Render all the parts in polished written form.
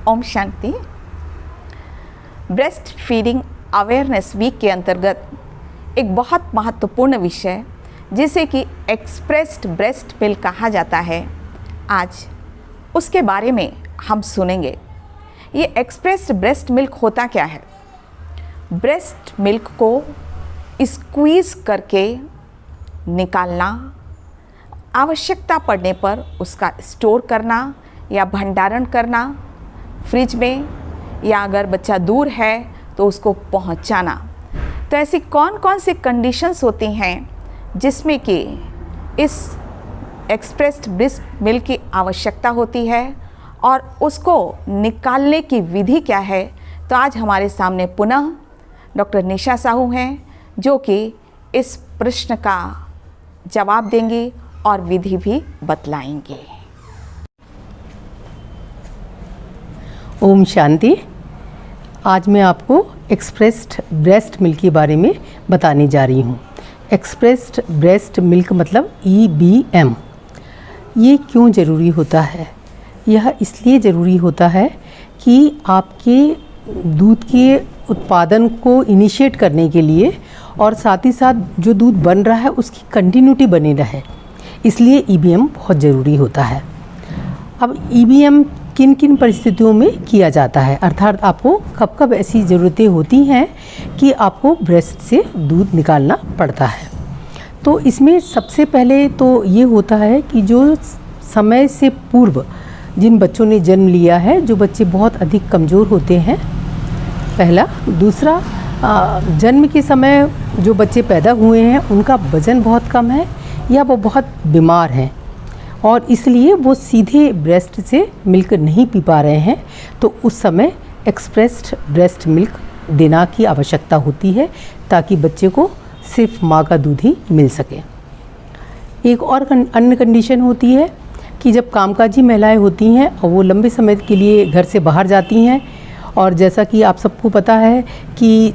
Om Shanti. Breast feeding awareness week के अंतर्गत एक बहुत महत्वपूर्ण विषय जिसे कि एक्सप्रेस्ड ब्रेस्ट मिल्क कहा जाता है, आज उसके बारे में हम सुनेंगे। ये एक्सप्रेस्ड ब्रेस्ट मिल्क होता क्या है? ब्रेस्ट मिल्क को स्क्वीज़ करके निकालना, आवश्यकता पड़ने पर उसका स्टोर करना या भंडारण करना फ्रिज में, या अगर बच्चा दूर है तो उसको पहुंचाना। तो ऐसी कौन कौन सी कंडीशंस होती हैं जिसमें कि इस एक्सप्रेस्ड ब्रेस्ट मिल्क की आवश्यकता होती है और उसको निकालने की विधि क्या है? तो आज हमारे सामने पुनः डॉक्टर निशा साहू हैं जो कि इस प्रश्न का जवाब देंगी और विधि भी बतलाएंगे। ओम शांति। आज मैं आपको एक्सप्रेस्ड ब्रेस्ट मिल्क के बारे में बताने जा रही हूँ। एक्सप्रेस्ड ब्रेस्ट मिल्क मतलब EBM। ये क्यों ज़रूरी होता है? यह इसलिए ज़रूरी होता है कि आपके दूध के उत्पादन को इनिशिएट करने के लिए और साथ ही साथ जो दूध बन रहा है उसकी कंटिन्यूटी बनी रहे, इसलिए EBM बहुत ज़रूरी होता है। अब EBM किन किन परिस्थितियों में किया जाता है, अर्थात आपको कब कब ऐसी ज़रूरतें होती हैं कि आपको ब्रेस्ट से दूध निकालना पड़ता है। तो इसमें सबसे पहले तो ये होता है कि जो समय से पूर्व जिन बच्चों ने जन्म लिया है, जो बच्चे बहुत अधिक कमज़ोर होते हैं, पहला। दूसरा, जन्म के समय जो बच्चे पैदा हुए हैं उनका वज़न बहुत कम है या वो बहुत बीमार हैं और इसलिए वो सीधे ब्रेस्ट से मिल्क नहीं पी पा रहे हैं, तो उस समय एक्सप्रेस्ड ब्रेस्ट मिल्क देना की आवश्यकता होती है ताकि बच्चे को सिर्फ माँ का दूध ही मिल सके। एक और अन्य कंडीशन होती है कि जब कामकाजी महिलाएं होती हैं और वो लंबे समय के लिए घर से बाहर जाती हैं, और जैसा कि आप सबको पता है कि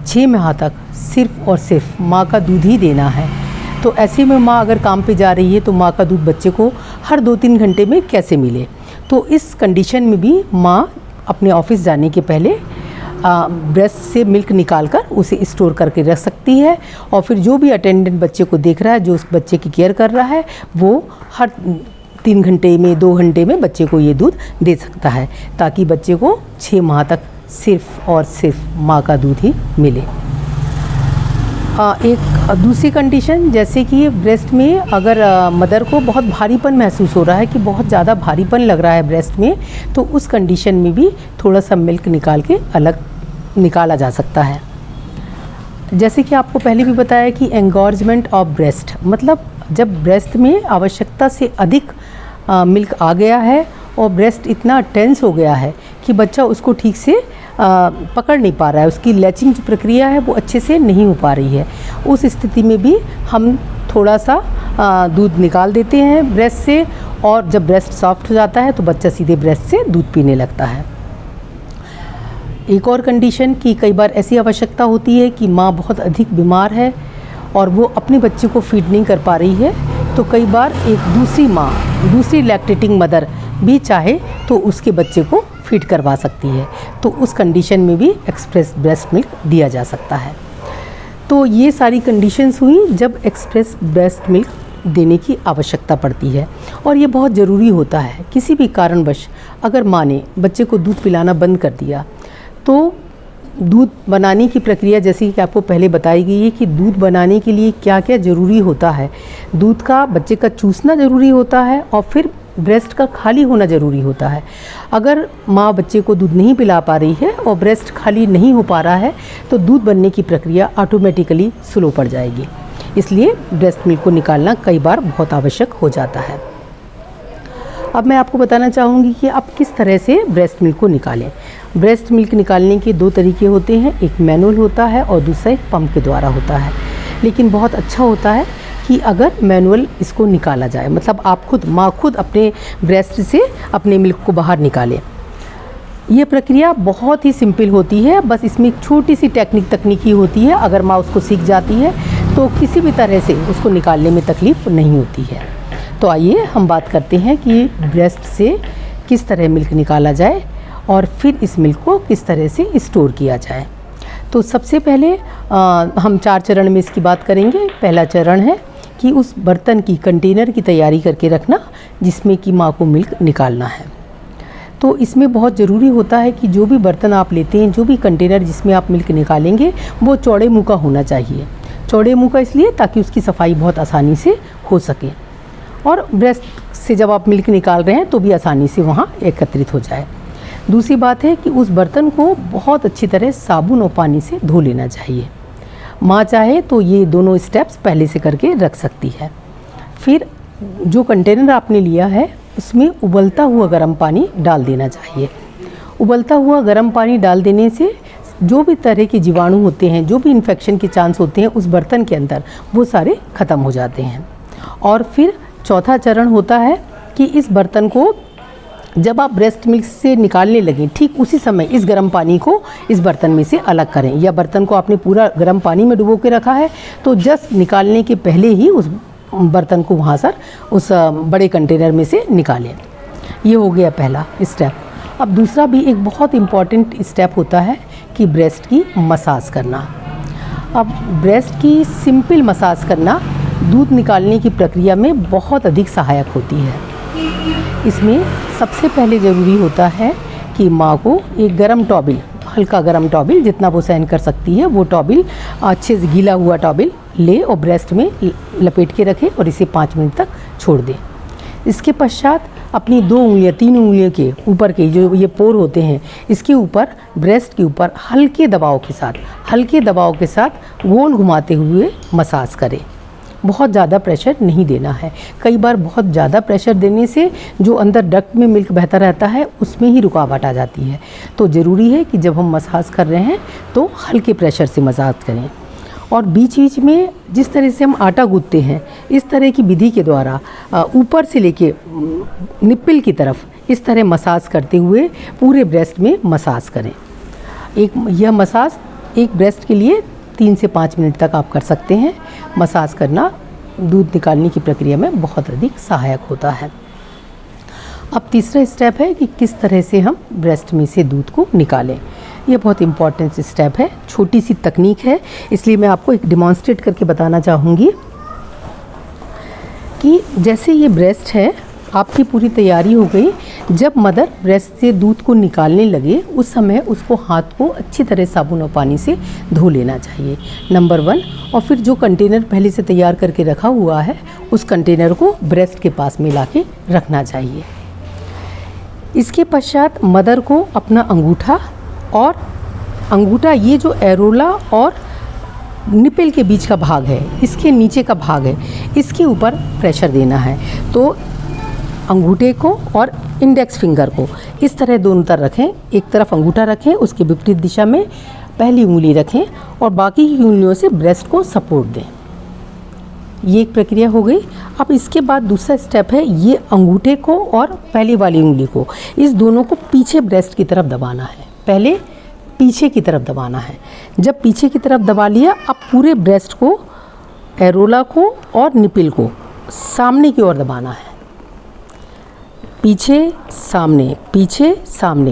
6 माह तक सिर्फ और सिर्फ माँ का दूध ही देना है, तो ऐसे में माँ अगर काम पे जा रही है तो माँ का दूध बच्चे को हर 2-3 घंटे में कैसे मिले? तो इस कंडीशन में भी माँ अपने ऑफिस जाने के पहले ब्रेस्ट से मिल्क निकालकर उसे स्टोर करके रख सकती है, और फिर जो भी अटेंडेंट बच्चे को देख रहा है, जो उस बच्चे की केयर कर रहा है, वो हर 3 घंटे में 2 घंटे में बच्चे को ये दूध दे सकता है ताकि बच्चे को 6 माह तक सिर्फ और सिर्फ माँ का दूध ही मिले। एक दूसरी कंडीशन, जैसे कि ब्रेस्ट में अगर मदर को बहुत भारीपन महसूस हो रहा है कि बहुत ज़्यादा भारीपन लग रहा है ब्रेस्ट में, तो उस कंडीशन में भी थोड़ा सा मिल्क निकाल के अलग निकाला जा सकता है। जैसे कि आपको पहले भी बताया कि एंगॉर्जमेंट ऑफ ब्रेस्ट मतलब जब ब्रेस्ट में आवश्यकता से अधिक मिल्क आ गया है और ब्रेस्ट इतना टेंस हो गया है कि बच्चा उसको ठीक से पकड़ नहीं पा रहा है, उसकी लैचिंग जो प्रक्रिया है वो अच्छे से नहीं हो पा रही है, उस स्थिति में भी हम थोड़ा सा दूध निकाल देते हैं ब्रेस्ट से, और जब ब्रेस्ट सॉफ्ट हो जाता है तो बच्चा सीधे ब्रेस्ट से दूध पीने लगता है। एक और कंडीशन कि कई बार ऐसी आवश्यकता होती है कि माँ बहुत अधिक बीमार है और वो अपने बच्चे को फीड नहीं कर पा रही है, तो कई बार एक दूसरी माँ, दूसरी लैक्टेटिंग मदर भी चाहे तो उसके बच्चे को फीड करवा सकती है, तो उस कंडीशन में भी एक्सप्रेस ब्रेस्ट मिल्क दिया जा सकता है। तो ये सारी कंडीशंस हुई जब एक्सप्रेस ब्रेस्ट मिल्क देने की आवश्यकता पड़ती है, और ये बहुत ज़रूरी होता है। किसी भी कारणवश अगर माँ ने बच्चे को दूध पिलाना बंद कर दिया तो दूध बनाने की प्रक्रिया, जैसे कि आपको पहले बताई गई है कि दूध बनाने के लिए क्या क्या ज़रूरी होता है। दूध का बच्चे का चूसना ज़रूरी होता है और फिर ब्रेस्ट का खाली होना ज़रूरी होता है। अगर माँ बच्चे को दूध नहीं पिला पा रही है और ब्रेस्ट खाली नहीं हो पा रहा है तो दूध बनने की प्रक्रिया ऑटोमेटिकली स्लो पड़ जाएगी, इसलिए ब्रेस्ट मिल्क को निकालना कई बार बहुत आवश्यक हो जाता है। अब मैं आपको बताना चाहूँगी कि आप किस तरह से ब्रेस्ट मिल्क को निकालें। ब्रेस्ट मिल्क निकालने के 2 तरीके होते हैं, एक मैनुअल होता है और दूसरा एक पंप के द्वारा होता है। लेकिन बहुत अच्छा होता है कि अगर मैनुअल इसको निकाला जाए, मतलब आप खुद, माँ खुद अपने ब्रेस्ट से अपने मिल्क को बाहर निकाले। ये प्रक्रिया बहुत ही सिंपल होती है, बस इसमें एक छोटी सी तकनीकी होती है। अगर माँ उसको सीख जाती है तो किसी भी तरह से उसको निकालने में तकलीफ़ नहीं होती है। तो आइए हम बात करते हैं कि ब्रेस्ट से किस तरह मिल्क निकाला जाए और फिर इस मिल्क को किस तरह से स्टोर किया जाए। तो सबसे पहले हम 4 चरण में इसकी बात करेंगे। पहला चरण है कि उस बर्तन की, कंटेनर की तैयारी करके रखना जिसमें कि माँ को मिल्क निकालना है। तो इसमें बहुत ज़रूरी होता है कि जो भी बर्तन आप लेते हैं, जो भी कंटेनर जिसमें आप मिल्क निकालेंगे, वो चौड़े मुँह का होना चाहिए। चौड़े मुँह का इसलिए ताकि उसकी सफाई बहुत आसानी से हो सके, और ब्रेस्ट से जब आप मिल्क निकाल रहे हैं तो भी आसानी से वहाँ एकत्रित हो जाए। दूसरी बात है कि उस बर्तन को बहुत अच्छी तरह साबुन और पानी से धो लेना चाहिए। माँ चाहे तो ये दोनों स्टेप्स पहले से करके रख सकती है। फिर जो कंटेनर आपने लिया है उसमें उबलता हुआ गर्म पानी डाल देना चाहिए। उबलता हुआ गर्म पानी डाल देने से जो भी तरह के जीवाणु होते हैं, जो भी इन्फेक्शन के चांस होते हैं उस बर्तन के अंदर, वो सारे ख़त्म हो जाते हैं। और फिर चौथा चरण होता है कि इस बर्तन को जब आप ब्रेस्ट मिल्क से निकालने लगें, ठीक उसी समय इस गर्म पानी को इस बर्तन में से अलग करें। या बर्तन को आपने पूरा गर्म पानी में डुबो के रखा है तो जस्ट निकालने के पहले ही उस बर्तन को वहाँ से उस बड़े कंटेनर में से निकालें। ये हो गया पहला स्टेप। अब दूसरा भी एक बहुत इम्पॉर्टेंट स्टेप होता है कि ब्रेस्ट की मसाज करना। अब ब्रेस्ट की सिंपल मसाज करना दूध निकालने की प्रक्रिया में बहुत अधिक सहायक होती है। इसमें सबसे पहले ज़रूरी होता है कि माँ को एक गर्म टॉवल, हल्का गर्म टॉवल जितना वो सहन कर सकती है, वो टॉवल अच्छे से गीला हुआ टॉवल ले और ब्रेस्ट में लपेट के रखें और इसे 5 मिनट तक छोड़ दें। इसके पश्चात अपनी 2 उंगलियां, 3 उंगलियों के ऊपर के जो ये पोर होते हैं, इसके ऊपर, ब्रेस्ट के ऊपर हल्के दबाव के साथ गोल घुमाते हुए मसाज करें। बहुत ज़्यादा प्रेशर नहीं देना है। कई बार बहुत ज़्यादा प्रेशर देने से जो अंदर डक्ट में मिल्क बहता रहता है उसमें ही रुकावट आ जाती है। तो ज़रूरी है कि जब हम मसाज कर रहे हैं तो हल्के प्रेशर से मसाज करें। और बीच बीच में जिस तरह से हम आटा गूंथते हैं, इस तरह की विधि के द्वारा ऊपर से लेके निप्पल की तरफ इस तरह मसाज करते हुए पूरे ब्रेस्ट में मसाज करें। यह मसाज एक ब्रेस्ट के लिए 3 से 5 मिनट तक आप कर सकते हैं। मसाज करना दूध निकालने की प्रक्रिया में बहुत अधिक सहायक होता है। अब तीसरा स्टेप है कि किस तरह से हम ब्रेस्ट में से दूध को निकालें। ये बहुत इम्पॉर्टेंट स्टेप है, छोटी सी तकनीक है, इसलिए मैं आपको एक डिमॉन्स्ट्रेट करके बताना चाहूँगी कि जैसे ये ब्रेस्ट है, आपकी पूरी तैयारी हो गई। जब मदर ब्रेस्ट से दूध को निकालने लगे उस समय उसको हाथ को अच्छी तरह साबुन और पानी से धो लेना चाहिए, नंबर 1। और फिर जो कंटेनर पहले से तैयार करके रखा हुआ है उस कंटेनर को ब्रेस्ट के पास में लाके रखना चाहिए। इसके पश्चात मदर को अपना अंगूठा, ये जो एरोला और निप्पल के बीच का भाग है, इसके नीचे का भाग है, इसके ऊपर प्रेशर देना है। तो अंगूठे को और इंडेक्स फिंगर को इस तरह दोनों तरफ रखें। एक तरफ अंगूठा रखें, उसके विपरीत दिशा में पहली उंगली रखें और बाकी की उंगलियों से ब्रेस्ट को सपोर्ट दें। ये एक प्रक्रिया हो गई। अब इसके बाद दूसरा स्टेप है, ये अंगूठे को और पहली वाली उंगली को, इस दोनों को पीछे ब्रेस्ट की तरफ दबाना है। पहले पीछे की तरफ दबाना है। जब पीछे की तरफ दबा लिया, अब पूरे ब्रेस्ट को, एरोला को और निप्पल को सामने की ओर दबाना है। पीछे सामने।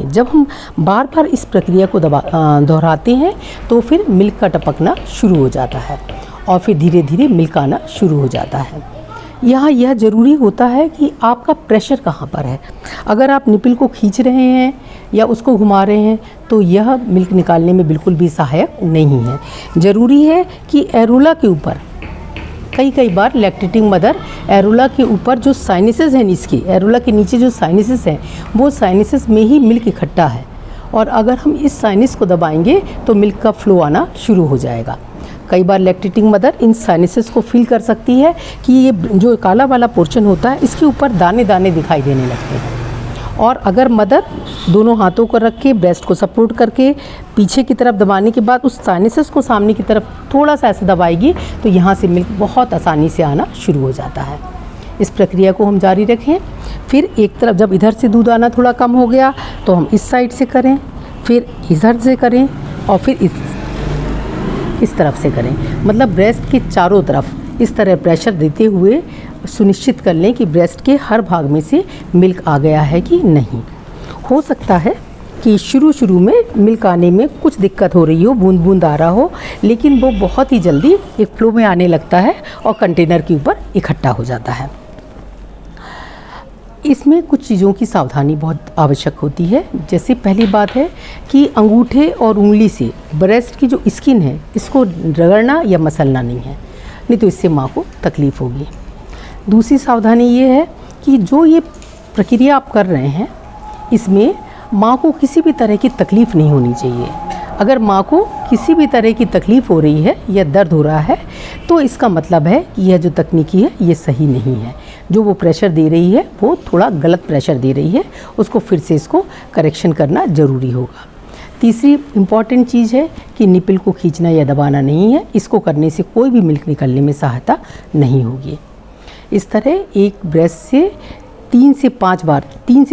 जब हम बार बार इस प्रक्रिया को दोहराते हैं तो फिर मिल्क का टपकना शुरू हो जाता है और फिर धीरे धीरे मिल्क आना शुरू हो जाता है। यहाँ यह ज़रूरी होता है कि आपका प्रेशर कहाँ पर है। अगर आप निप्पल को खींच रहे हैं या उसको घुमा रहे हैं तो यह मिल्क निकालने में बिल्कुल भी सहायक नहीं है। ज़रूरी है कि एरोला के ऊपर, कई बार लैक्टेटिंग मदर एरोला के ऊपर जो साइनसेस हैं, इसकी एरोला के नीचे जो साइनसेस हैं, वो साइनसेस में ही मिल्क इकट्ठा है और अगर हम इस साइनस को दबाएंगे तो मिल्क का फ्लो आना शुरू हो जाएगा। कई बार लैक्टेटिंग मदर इन साइनसेस को फील कर सकती है कि ये जो काला वाला पोर्शन होता है इसके ऊपर दाने दाने दिखाई देने लगते हैं। और अगर मदर दोनों हाथों को रख के ब्रेस्ट को सपोर्ट करके पीछे की तरफ दबाने के बाद उस साइनसेस को सामने की तरफ थोड़ा सा ऐसे दबाएगी तो यहाँ से मिल्क बहुत आसानी से आना शुरू हो जाता है। इस प्रक्रिया को हम जारी रखें। फिर एक तरफ जब इधर से दूध आना थोड़ा कम हो गया तो हम इस साइड से करें, फिर इधर से करें और फिर इस तरफ से करें। मतलब ब्रेस्ट के चारों तरफ इस तरह प्रेशर देते हुए सुनिश्चित कर लें कि ब्रेस्ट के हर भाग में से मिल्क आ गया है कि नहीं। हो सकता है कि शुरू में मिल्क आने में कुछ दिक्कत हो रही हो, बूंद बूंद आ रहा हो, लेकिन वो बहुत ही जल्दी एक फ्लो में आने लगता है और कंटेनर के ऊपर इकट्ठा हो जाता है। इसमें कुछ चीज़ों की सावधानी बहुत आवश्यक होती है। जैसे पहली बात है कि अंगूठे और उंगली से ब्रेस्ट की जो स्किन है इसको रगड़ना या मसलना नहीं है, नहीं तो इससे माँ को तकलीफ़ होगी। दूसरी सावधानी ये है कि जो ये प्रक्रिया आप कर रहे हैं इसमें माँ को किसी भी तरह की तकलीफ़ नहीं होनी चाहिए। अगर माँ को किसी भी तरह की तकलीफ़ हो रही है या दर्द हो रहा है तो इसका मतलब है कि यह जो तकनीकी है ये सही नहीं है। जो वो प्रेशर दे रही है वो थोड़ा गलत प्रेशर दे रही है, उसको फिर से इसको करेक्शन करना ज़रूरी होगा। तीसरी इम्पॉर्टेंट चीज़ है कि निपल को खींचना या दबाना नहीं है। इसको करने से कोई भी मिल्क निकलने में सहायता नहीं होगी। इस तरह एक ब्रेस्ट से 3 से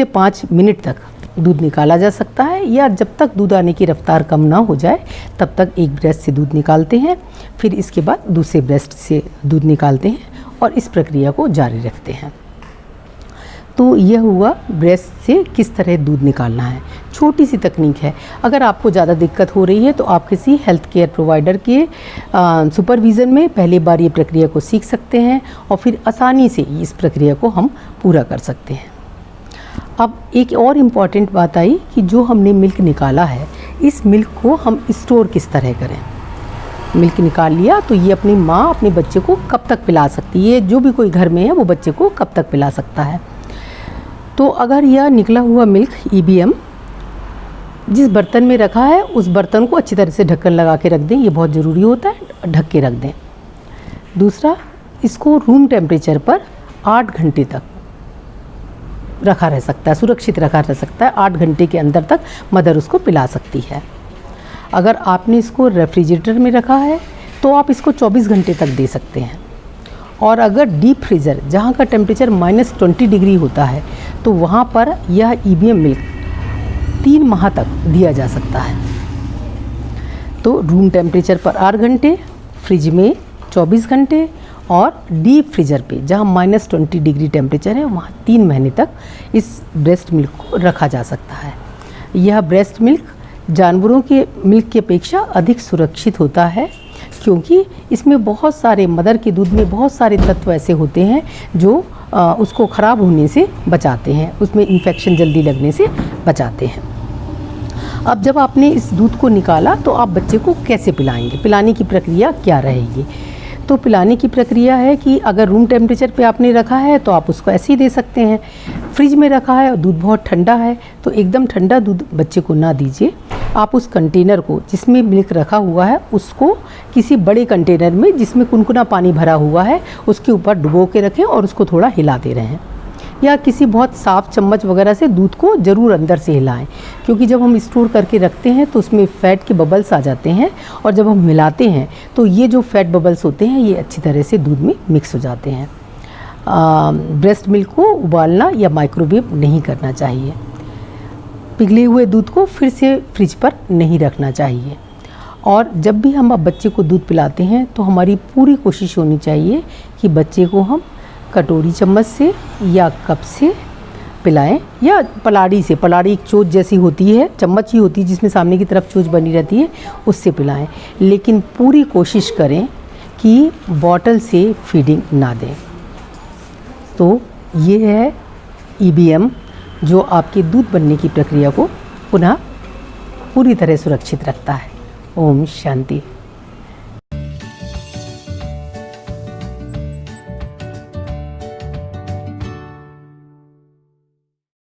5 मिनट तक दूध निकाला जा सकता है, या जब तक दूध आने की रफ्तार कम ना हो जाए तब तक एक ब्रेस्ट से दूध निकालते हैं, फिर इसके बाद दूसरे ब्रेस्ट से दूध निकालते हैं और इस प्रक्रिया को जारी रखते हैं। तो यह हुआ ब्रेस्ट से किस तरह दूध निकालना है। छोटी सी तकनीक है। अगर आपको ज़्यादा दिक्कत हो रही है तो आप किसी हेल्थ केयर प्रोवाइडर के सुपरविज़न में पहली बार ये प्रक्रिया को सीख सकते हैं और फिर आसानी से इस प्रक्रिया को हम पूरा कर सकते हैं। अब एक और इम्पॉर्टेंट बात आई कि जो हमने मिल्क निकाला है इस मिल्क को हम स्टोर किस तरह करें। मिल्क निकाल लिया तो ये अपनी माँ अपने बच्चे को कब तक पिला सकती है, जो भी कोई घर में है वो बच्चे को कब तक पिला सकता है। तो अगर यह निकला हुआ मिल्क EBM जिस बर्तन में रखा है उस बर्तन को अच्छी तरह से ढक्कन लगा के रख दें, ये बहुत ज़रूरी होता है, ढक के रख दें। दूसरा, इसको रूम टेम्परेचर पर 8 घंटे तक रखा रह सकता है, सुरक्षित रखा रह सकता है। 8 घंटे के अंदर तक मदर उसको पिला सकती है। अगर आपने इसको रेफ्रिजरेटर में रखा है तो आप इसको 24 घंटे तक दे सकते हैं। और अगर डीप फ्रीज़र जहाँ का टेम्परेचर -20 डिग्री होता है तो वहाँ पर यह EBM मिल्क 3 माह तक दिया जा सकता है। तो रूम टेम्परेचर पर 8 घंटे, फ्रिज में 24 घंटे और डीप फ्रीज़र पे जहाँ -20 डिग्री टेम्परेचर है वहाँ 3 महीने तक इस ब्रेस्ट मिल्क को रखा जा सकता है। यह ब्रेस्ट मिल्क जानवरों के मिल्क की अपेक्षा अधिक सुरक्षित होता है, क्योंकि इसमें बहुत सारे मदर के दूध में बहुत सारे तत्व ऐसे होते हैं जो उसको ख़राब होने से बचाते हैं, उसमें इन्फेक्शन जल्दी लगने से बचाते हैं। अब जब आपने इस दूध को निकाला तो आप बच्चे को कैसे पिलाएंगे, पिलाने की प्रक्रिया क्या रहेगी। तो पिलाने की प्रक्रिया है कि अगर रूम टेम्परेचर पे आपने रखा है तो आप उसको ऐसे ही दे सकते हैं। फ्रिज में रखा है और दूध बहुत ठंडा है तो एकदम ठंडा दूध बच्चे को ना दीजिए। आप उस कंटेनर को जिसमें मिल्क रखा हुआ है उसको किसी बड़े कंटेनर में जिसमें कुनकुना पानी भरा हुआ है उसके ऊपर डुबो के रखें और उसको थोड़ा हिलाते रहें, या किसी बहुत साफ़ चम्मच वगैरह से दूध को ज़रूर अंदर से हिलाएं, क्योंकि जब हम स्टोर करके रखते हैं तो उसमें फ़ैट के बबल्स आ जाते हैं और जब हम मिलाते हैं तो ये जो फ़ैट बबल्स होते हैं ये अच्छी तरह से दूध में मिक्स हो जाते हैं। ब्रेस्ट मिल्क को उबालना या माइक्रोवेव नहीं करना चाहिए। पिघले हुए दूध को फिर से फ्रिज पर नहीं रखना चाहिए। और जब भी हम अब बच्चे को दूध पिलाते हैं तो हमारी पूरी कोशिश होनी चाहिए कि बच्चे को हम कटोरी चम्मच से या कप से पिलाएं, या पलाड़ी से, पलाड़ी एक चोंच जैसी होती है, चम्मच ही होती है जिसमें सामने की तरफ चोंच बनी रहती है, उससे पिलाएं। लेकिन पूरी कोशिश करें कि बॉटल से फीडिंग ना दें। तो ये है EBM जो आपके दूध बनने की प्रक्रिया को पुनः पूरी तरह सुरक्षित रखता है। ओम शांति।